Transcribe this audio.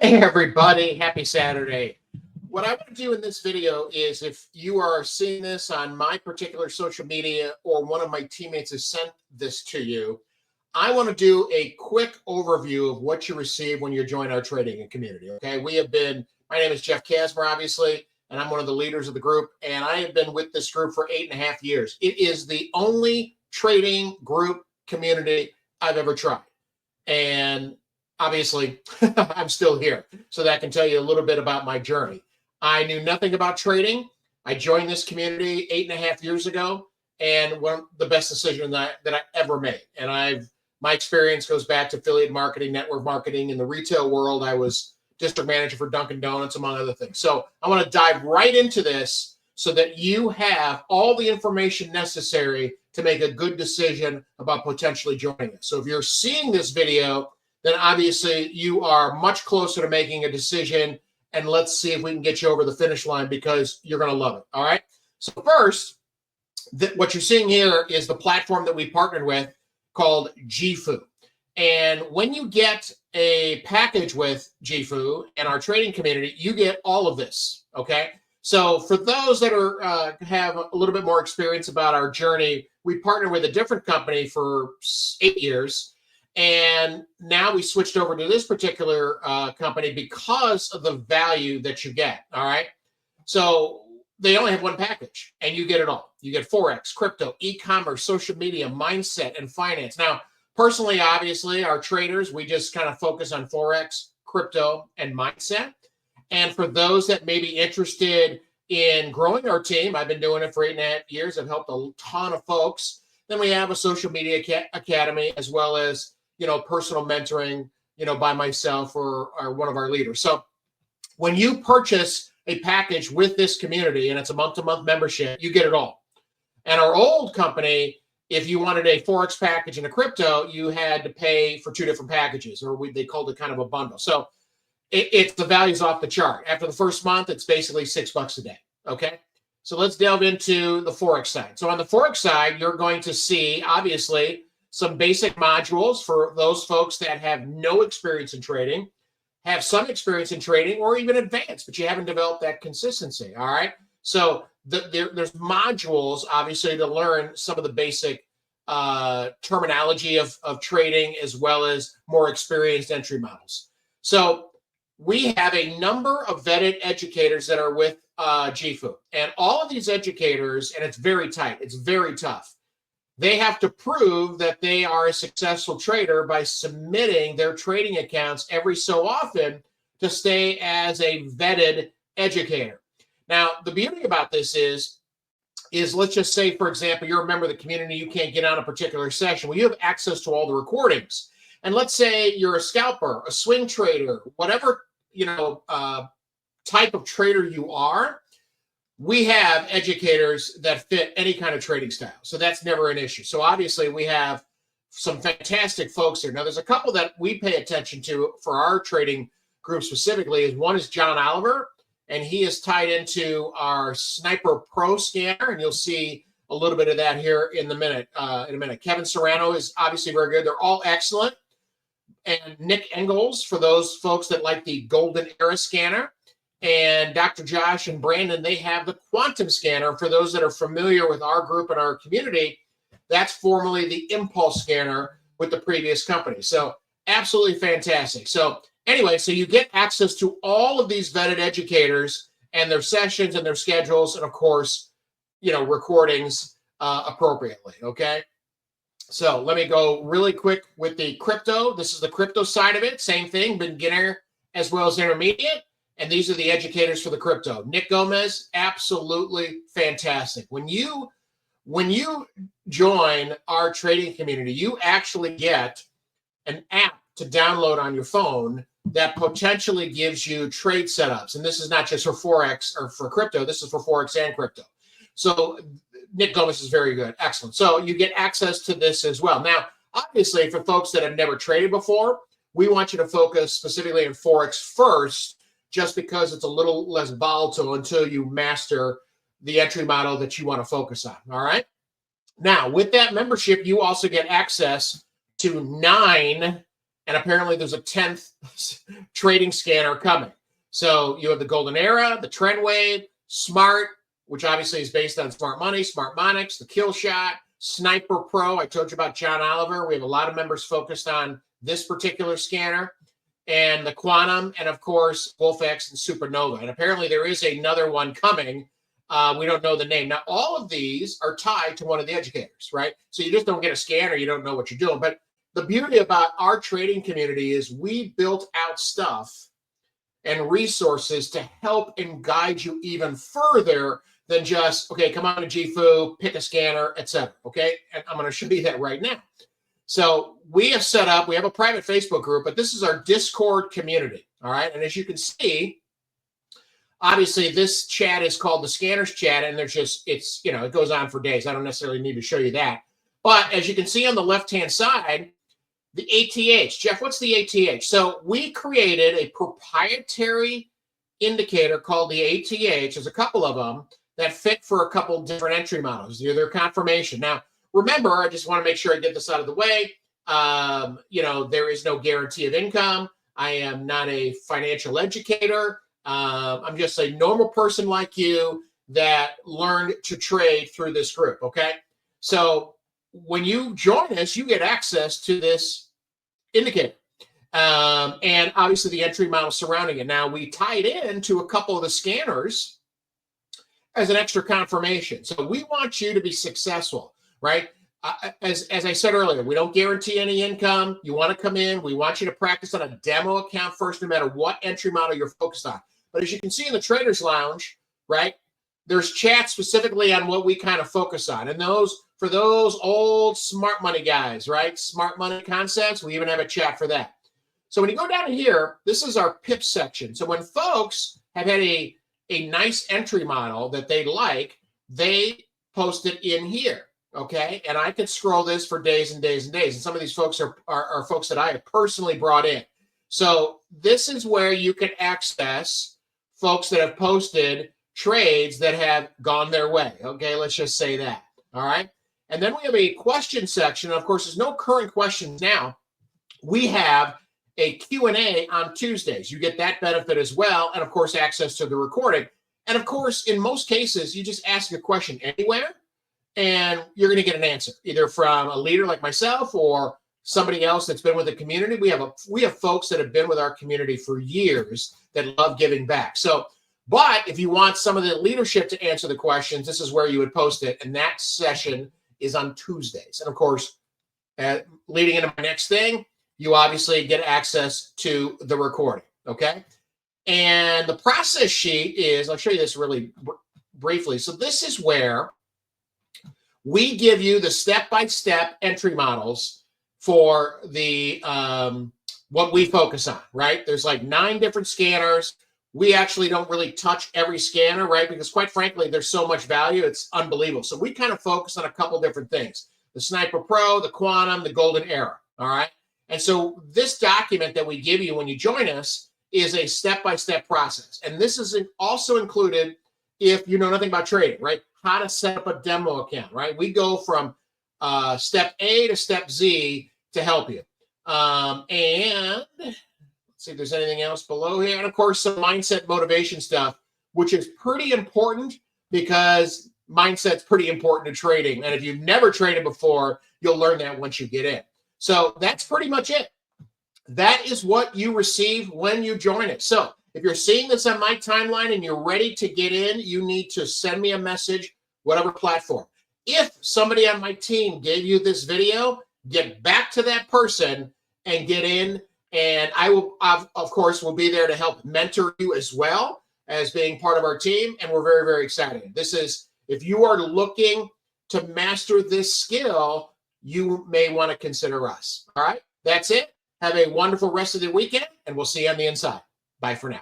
Hey everybody, happy Saturday. What I want to do in this video is, if you are seeing this on my particular social media or one of my teammates has sent this to you, I want to do a quick overview of what you receive when you join our trading community. Okay, my name is Jeff Casmer, obviously, and I'm one of the leaders of the group, and I have been with this group for 8.5 years. It is the only trading group community I've ever tried. And obviously, I'm still here. So that can tell you a little bit about my journey. I knew nothing about trading. I joined this community 8.5 years ago, and one of the best decisions that I ever made. And my experience goes back to affiliate marketing, network marketing. In the retail world, I was district manager for Dunkin' Donuts, among other things. So I want to dive right into this so that you have all the information necessary to make a good decision about potentially joining us. So if you're seeing this video, then obviously you are much closer to making a decision, and let's see if we can get you over the finish line, because you're going to love it. All right. So first, what you're seeing here is the platform that we partnered with called GFU. And when you get a package with GFU and our trading community, you get all of this. Okay. So for those that have a little bit more experience about our journey, we partnered with a different company for 8 years. And now we switched over to this particular company because of the value that you get. All right. So they only have one package and you get it all. You get Forex, crypto, e-commerce, social media, mindset, and finance. Now, personally, obviously, our traders, we just kind of focus on Forex, crypto, and mindset. And for those that may be interested in growing our team, I've been doing it for 8.5 years. I've helped a ton of folks. Then we have a social media academy, as well as, personal mentoring, by myself or one of our leaders. So when you purchase a package with this community, and it's a month-to-month membership, you get it all. And our old company, if you wanted a Forex package and a crypto, you had to pay for two different packages, or they called it kind of a bundle. So the value's off the chart. After the first month, it's basically $6 a day. Okay. So let's delve into the Forex side. So on the Forex side, you're going to see, obviously, some basic modules for those folks that have no experience in trading, have some experience in trading, or even advanced, but you haven't developed that consistency. All right. So there's modules, obviously, to learn some of the basic terminology of trading, as well as more experienced entry models. So we have a number of vetted educators that are with GFU, and all of these educators, and it's very tight, it's very tough. They have to prove that they are a successful trader by submitting their trading accounts every so often to stay as a vetted educator. Now, the beauty about this is let's just say, for example, you're a member of the community, you can't get on a particular session. Well, you have access to all the recordings. And let's say you're a scalper, a swing trader, whatever, type of trader you are, we have educators that fit any kind of trading style. So that's never an issue. So obviously we have some fantastic folks here. Now, there's a couple that we pay attention to for our trading group specifically. One is John Oliver, and he is tied into our Sniper Pro scanner, and you'll see a little bit of that here in a minute. Kevin Serrano is obviously very good. They're all excellent. And Nick Engels, for those folks that like the Golden Era scanner. And Dr. Josh and Brandon, they have the Quantum scanner. For those that are familiar with our group and our community, that's formerly the Impulse scanner with the previous company. So absolutely fantastic. So anyway, so you get access to all of these vetted educators and their sessions and their schedules, and of course, recordings appropriately. Okay. So let me go really quick with the crypto. This is the crypto side of it. Same thing, beginner as well as intermediate. And these are the educators for the crypto. Nick Gomez, absolutely fantastic. When you join our trading community, you actually get an app to download on your phone that potentially gives you trade setups. And this is not just for Forex or for crypto. This is for Forex and crypto. So Nick Gomez is very good. Excellent. So you get access to this as well. Now, obviously, for folks that have never traded before, we want you to focus specifically on Forex first, just because it's a little less volatile until you master the entry model that you want to focus on. All right. Now, with that membership, you also get access to 9 and apparently there's a 10th trading scanner coming. So you have the Golden Era, the Trend Wave, Smart, which obviously is based on Smart Money, Smart Monix, the Kill Shot, Sniper Pro. I told you about John Oliver. We have a lot of members focused on this particular scanner, and the Quantum, and of course, WolfX and Supernova. And apparently there is another one coming. We don't know the name. Now, all of these are tied to one of the educators, right? So you just don't get a scanner. You don't know what you're doing. But the beauty about our trading community is we built out stuff and resources to help and guide you even further than just, okay, come on to GFU, pick a scanner, etc. Okay, and I'm going to show you that right now. So we have set up, we have a private Facebook group, but this is our Discord community. All right, and as you can see, obviously this chat is called the Scanners Chat, and there's just, it's, you know, it goes on for days. I don't necessarily need to show you that. But as you can see on the left-hand side, the ATH. Jeff, what's the ATH? So we created a proprietary indicator called the ATH. There's a couple of them that fit for a couple different entry models. They're confirmation. Now, remember, I just want to make sure I get this out of the way. You know, there is no guarantee of income. I am not a financial educator. I'm just a normal person like you that learned to trade through this group, okay? So when you join us, you get access to this indicator. And obviously the entry model surrounding it. Now, we tied in to a couple of the scanners as an extra confirmation. So we want you to be successful, right? As I said earlier, we don't guarantee any income. You want to come in. We want you to practice on a demo account first, no matter what entry model you're focused on. But as you can see in the Traders Lounge, right, there's chat specifically on what we kind of focus on. And those, for those old smart money guys, right, smart money concepts, we even have a chat for that. So when you go down here, this is our PIP section. So when folks have had a nice entry model that they like, they post it in here, okay? And I could scroll this for days and days and days. And some of these folks are folks that I have personally brought in. So this is where you can access folks that have posted trades that have gone their way, okay? Let's just say that, all right? And then we have a question section. Of course, there's no current questions now. We have a Q&A on Tuesdays. You get that benefit as well, and of course, access to the recording. And of course, in most cases, you just ask a question anywhere, and you're going to get an answer, either from a leader like myself or somebody else that's been with the community. We have folks that have been with our community for years that love giving back. So, but if you want some of the leadership to answer the questions, this is where you would post it, and that session is on Tuesdays. And of course, leading into my next thing, you obviously get access to the recording, okay? And the process sheet is, I'll show you this really briefly. So this is where we give you the step-by-step entry models for the what we focus on, right? There's like 9 different scanners. We actually don't really touch every scanner, right? Because quite frankly, there's so much value, it's unbelievable. So we kind of focus on a couple different things. The Sniper Pro, the Quantum, the Golden Era, all right? And so this document that we give you when you join us is a step-by-step process. And this is also included if you know nothing about trading, right? How to set up a demo account, right? We go from step A to step Z to help you. And let's see if there's anything else below here. And of course, some mindset motivation stuff, which is pretty important because mindset's pretty important to trading. And if you've never traded before, you'll learn that once you get in. So that's pretty much it. That is what you receive when you join it. So if you're seeing this on my timeline and you're ready to get in, you need to send me a message, whatever platform. If somebody on my team gave you this video, get back to that person and get in. And I will, of course, will be there to help mentor you as well as being part of our team. And we're very, very excited. This is, if you are looking to master this skill, you may want to consider us. All right, that's it. Have a wonderful rest of the weekend, and we'll see you on the inside. Bye for now.